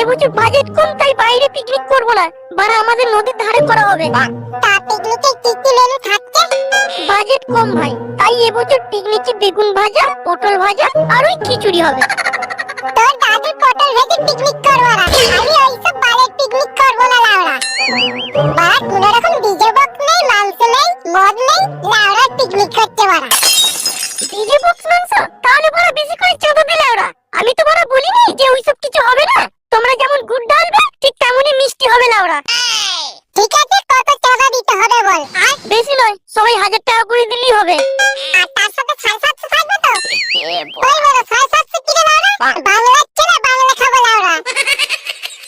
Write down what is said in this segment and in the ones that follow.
এবছর বাজেট কম, তাই বাইরে পিকনিক করব না, বারা আমাদের নদীর ধারে করা হবে। তা পিকনিকে কি কি মেনু থাকছে? বাজেট কম ভাই, তাই এবছর পিকনিকে বেগুন ভাজা, পটল ভাজা আর ওই খিচুড়ি হবে। তোর দাদুর পটল ভেজে পিকনিক করবো না, আমি ওইসব বালের পিকনিক করবো না লাউড়া। বাড়া কোনো রকম ডিজে বক্স নেই, মাংস নেই, মদ নেই, লাউড়া পিকনিক করছে বাড়া। ডিজে বক্স মাংস? তাহলে বড় বেশি করে চাঁদা দিলে ওরা। আমি তো বড় বলিনি যে ওইসব কিছু হবে না। তোমরা যেমন গুড় ঢালবে ঠিক তেমনই মিষ্টি হবে না ওরা। ঠিক আছে, কত চাঁদা দিতে হবে বল? বেশি নয়, সবাই 1000 টাকা করে দিলেই হবে। আর তার সাথে 750 থাকবে তো? ওই বড় 750 কি রে লাউড়া? বাংলা ছেলে বাংলা খাবো লাউড়া।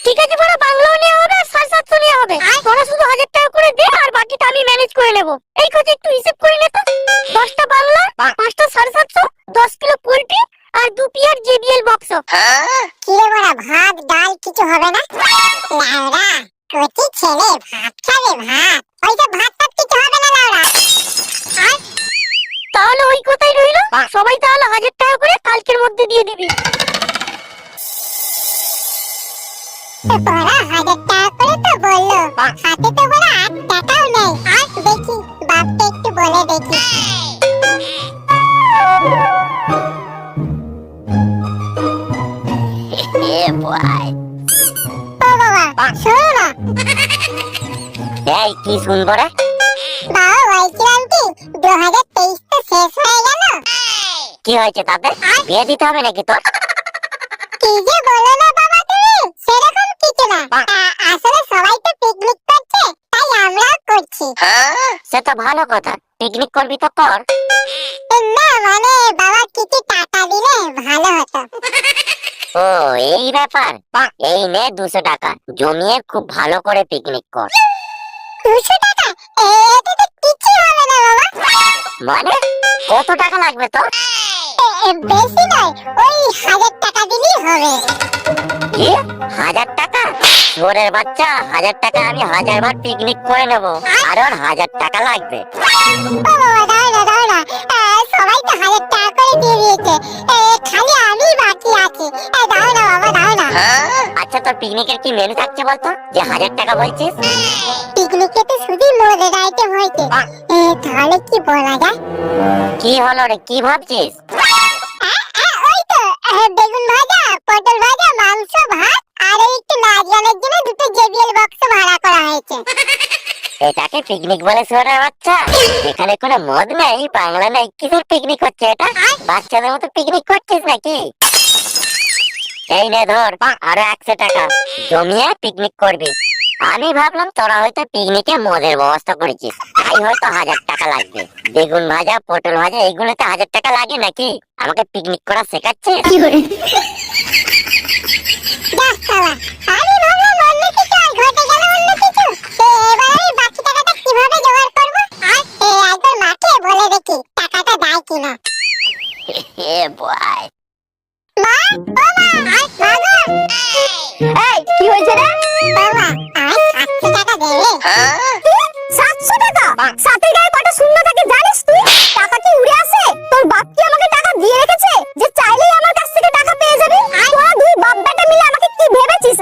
ঠিক আছে বড়, বাংলাও নেওয়া হবে আর 750 নেওয়া হবে। তোরা শুধু 1000 টাকা করে দে, আর বাকিটা আমি ম্যানেজ করে নেব। এই কথা একটু হিসাব করে নে তো। 10টা বাংলা, 5টা 750, 10 কিলো পোল্ট্রি আর 2 পিয়ার জেবিএল বক্স। কি রে বড়া, ভাত ডাল কিছু হবে না? লাউড়া কচি ছেলে ভাত খাবে, ভাত ওইসব ভাত টাত কিছু হবে না লাউড়া। তাহলে ওই কথাই রইলো, সবাই তাহলে 1000 টাকা করে কালকের মধ্যে দিয়ে দিবি। বড়া 1000 টাকা করে তো বললো, হাতে তো বড়া 8 টাকাও নেই। দেখি বাপকে একটু বলে দেখি। ও বাবা শোনো না। এই কি শুনবো রে? বাবা বলছিলাম কি, 2023 তো শেষ হয়ে গেল। কি হয়েছে তাতে? বিয়ে দিতে হবে নাকি তোর? কি যে বলো না বাবা তুমি, সেরকম কিছু না। আসলে সবাই তো পিকনিক করছে, তাই আমরাও করছি। সে তো ভালো কথা, পিকনিক করবি তো কর। না মানে বাবা কিছু টাকা দিলে ভালো হতো। ও এই ব্যাপার, এই নে 200 টাকা, জমিয়ে খুব ভালো করে পিকনিক কর। 200 টাকা? এতে তো কিছু হবে না বাবা। মানে কত টাকা লাগবে তোর? বেশি নয়, ওই 1000 টাকা দিলেই হবে। কি 1000 টাকা? চোরের বাচ্চা, 1000 টাকা আমি 1000 বার পিকনিক করে নেব, আর ওর 1000 টাকা লাগবে? ও বাবা দাও না, সবাই তো 1000 টাকা করে দিয়ে দিয়েছে, খালি আমি বাকি আছি। দাও না বাবা দাও না। আচ্ছা তোর পিকনিকের কি মেনু থাকছে বলতো, যে 1000 টাকা বলছিস? পিকনিকে তো শুধু মজার আইটেম হয়েছে, তাহলে কি বলা যায়? কি হলো রে, কি ভাবছিস? ওই তো বেগুন ভাজা, পটল ভাজা, মাংস, ভাত আর এই একটু নাচ গানের জন্য 2টো জেবিএল বক্স ভাড়া করা হয়েছে। এটাকে পিকনিক বলে চোরের বাচ্চা? এখানে কোনো মদ নেই, বাংলা নেই, কিসের পিকনিক হচ্ছে এটা? বাচ্চাদের মতো পিকনিক করছিস নাকি? এই নে ধর আরো 100 টাকা, জমিয়ে পিকনিক করবি। আমি ভাবলাম তোরা হয়তো পিকনিকে মদের ব্যবস্থা করেছিস, তাই হয়তো 1000 টাকা লাগবে। বেগুন ভাজা, পটল ভাজা এইগুলোতে 1000 টাকা লাগে নাকি? আমাকে পিকনিক করা শেখাচ্ছিস? যাক শালা, আমি ভাবলাম অন্য কিছু, আর ঘটে গেল অন্য কিছু। এবার আমি বাকি টাকাটা কিভাবে জোগাড় করবো? একবার মাকে বলে দেখি টাকাটা দেয় কিনা। এ বয় মা, ও মা, মা গো। এই কি হয়েছে রে? বাবা, আমায় 700 টাকা দেবে? 700 টাকা? সাথে গায়ে কটা শূন্য থাকে জানিস তুই? টাকা কি উড়ে আসে? তোর বাপ কি আমাকে টাকা দিয়ে রেখেছে যে চাইলেই আমার কাছ থেকে টাকা পেয়ে যাবি? তোরা দুই বাপ বেটা মিলে আমাকে কি ভেবেছিস?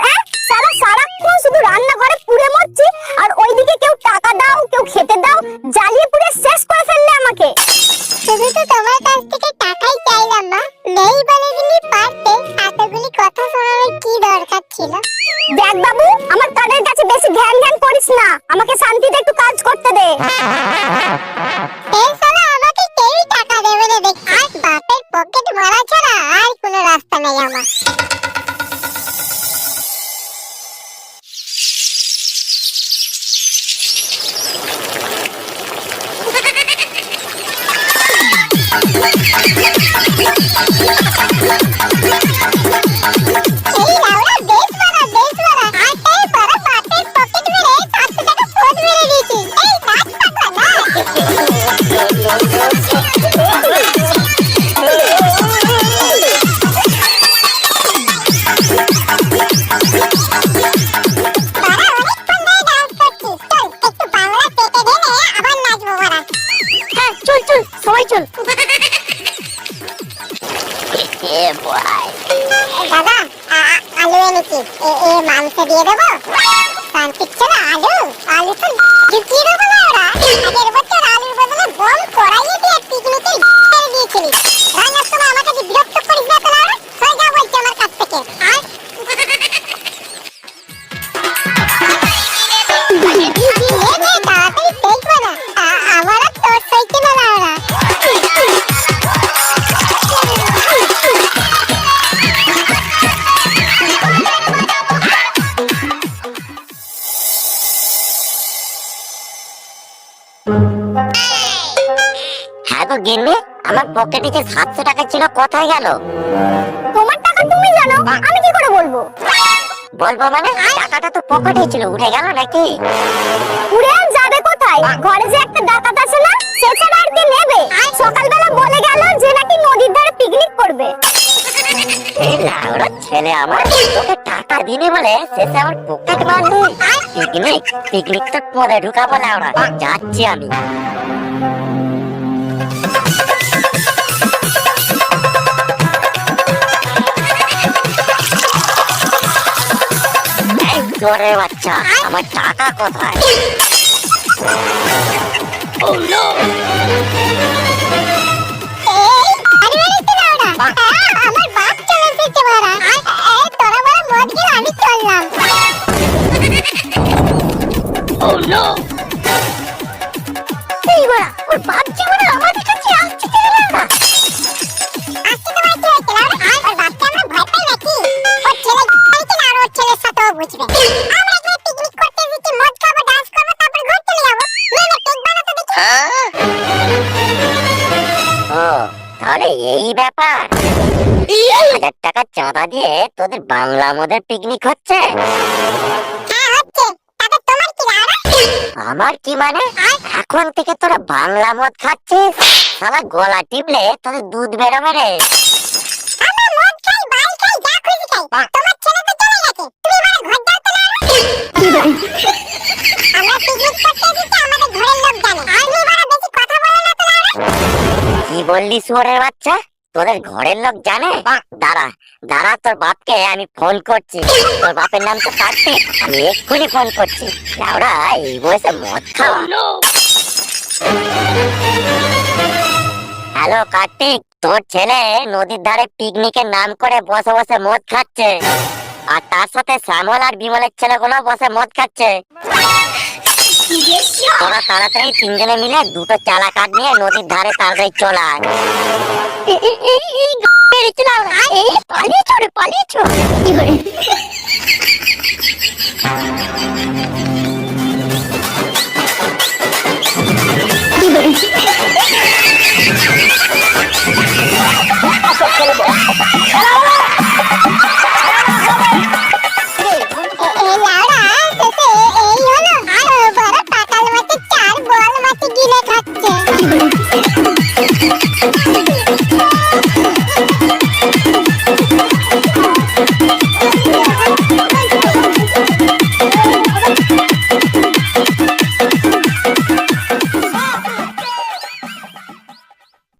সারাক্ষণ শুধু রান্না ঘরে পুড়ে মরছি, আর ওইদিকে কেউ টাকা দাও, কেউ খেতে দাও, জ্বালিয়ে পুড়ে শেষ করে ফেললে আমাকে। শুধু তো তোমার কাছ থেকে টাকাই চাইলাম মা, নেই বলে দিলি পারতে, এতগুলি কথা শোনানোর কি দরকার ছিল? দেখ বাবু, আমার কানের কাছে বেশি ধ্যান করিস না, আমাকে শান্তিতে একটু কাজ করতে দে। এই শালা আমাকে কেউই টাকা দেবে না দেখছি, বাপের পকেট মারা ছাড়া আর কোনো রাস্তা নেই আমার। এই লাউড়া বেশ মারা, বেশ মারা। এই বড় বাপের পকেট মেরে 700 টাকা ফোন মেরে দিয়েছি। এই নাচ পাগলা দাদা আলু এনেছি, দিয়ে দেবো। শান্তির ছেলে আলু আলু তো ঢুকিয়ে দেবো না ওরা। আগের বছর আলুর বদলে বম কড়াইয়ে দিয়ে পিকনিকে ছেড়ে দিয়েছিলি। রান্নার সময় আমাকে যে বিরক্ত করিস না তো লাউড়া, হয়ে যা বলছি আমার কাছ থেকে। আর তাড়াতাড়ি দেখবো না, আমার আর তোর সইতে না লাউড়া। হ্যাঁ গো গিন্নি, আমার পকেটে যে 700 টাকা ছিল কোথায় গেল? তোমার টাকা তুমি জানো, আমি কি করে বলবো? বলবো মানে টাকাটা তো পকেটে ছিল, উঠে গেল নাকি? উড়ে আর যাবে কোথায়? ঘরে যে একটা ডাকাত আছে না, সে ছাড়া আর কে নেবে? সকালবেলা বলে গেল যে নাকি নদীর ধারে পিকনিক করবে। এই লাউড়া ছেলে আমার তোকে টাকা দিনে বলে শেষে আমার পকেট মারলি। পিকনিক তো পরে ঢুকাবো লাউড়া, যাচ্ছি আমি। এই চোরের বাচ্চা, আমার টাকা কোথায়? আমার বাপ চলে এসেছে মারা। তোরা বড় মদ গিয়ে আমি চললাম। এই বড়া, ওর বাপ যেমন আমাদের কাছে আসছে চলে না। আসছে তো ভাই চলে গেল। ওর বাপকে আমরা ভয় পাই নাকি? ওর ছেলে কি না, ওর ছেলের সাথেও বুঝবে। আমরা এখানে পিকনিক করতে এসেছি, মদ খাবো, ডান্স করবো, তারপর ঘর চলে যাবো। মেয়ে পেট বানাতে দেখি। ও তাহলে এই ব্যাপার। 1000 টাকা চাঁদা দিয়ে তোদের বাংলা মদের পিকনিক হচ্ছে? হ্যাঁ হচ্ছে। তাতে তোমার কি লাউড়া? আমার কি মানে? এখন থেকে তোরা বাংলা মদ খাচ্ছিস? শালা গলা টিপলে তোদের দুধ বেরোবে রে। আমরা মদ খাই, বাল খাই, যা খুশি খাই। তোমার ছেলে তো চলে গেছে, তুমি আমার ঘর যাও তো লাউড়া। আমরা পিকনিক করতে এসেছি, আমাদের ঘরের লোক জানে। আমি এবার বেশি কথা বলো না তো লাউড়া। কি বললি শুয়োরের বাচ্চা? তোদের ঘরের লোক জানে? দাঁড়া দাঁড়া, তোর বাপকে আমি ফোন করছি। তোর বাপের নাম তো কার্তিক, আমি এক্ষুনি ফোন করছি। লাউড়া এই বয়সে মদ খাওয়া। হ্যালো কার্তিক, তোর ছেলে নদীর ধারে পিকনিকের নাম করে বসে বসে মদ খাচ্ছে, আর তার সাথে শ্যামল আর বিমলের ছেলেগুলো বসে মদ খাচ্ছে। তোরা তাড়াতাড়ি 3 জনে মিলে 2টো চালা কাঠ নিয়ে নদীর ধারে তাড়াতাড়ি চলে আয়। পালিয়েছো রে, পালিয়েছো।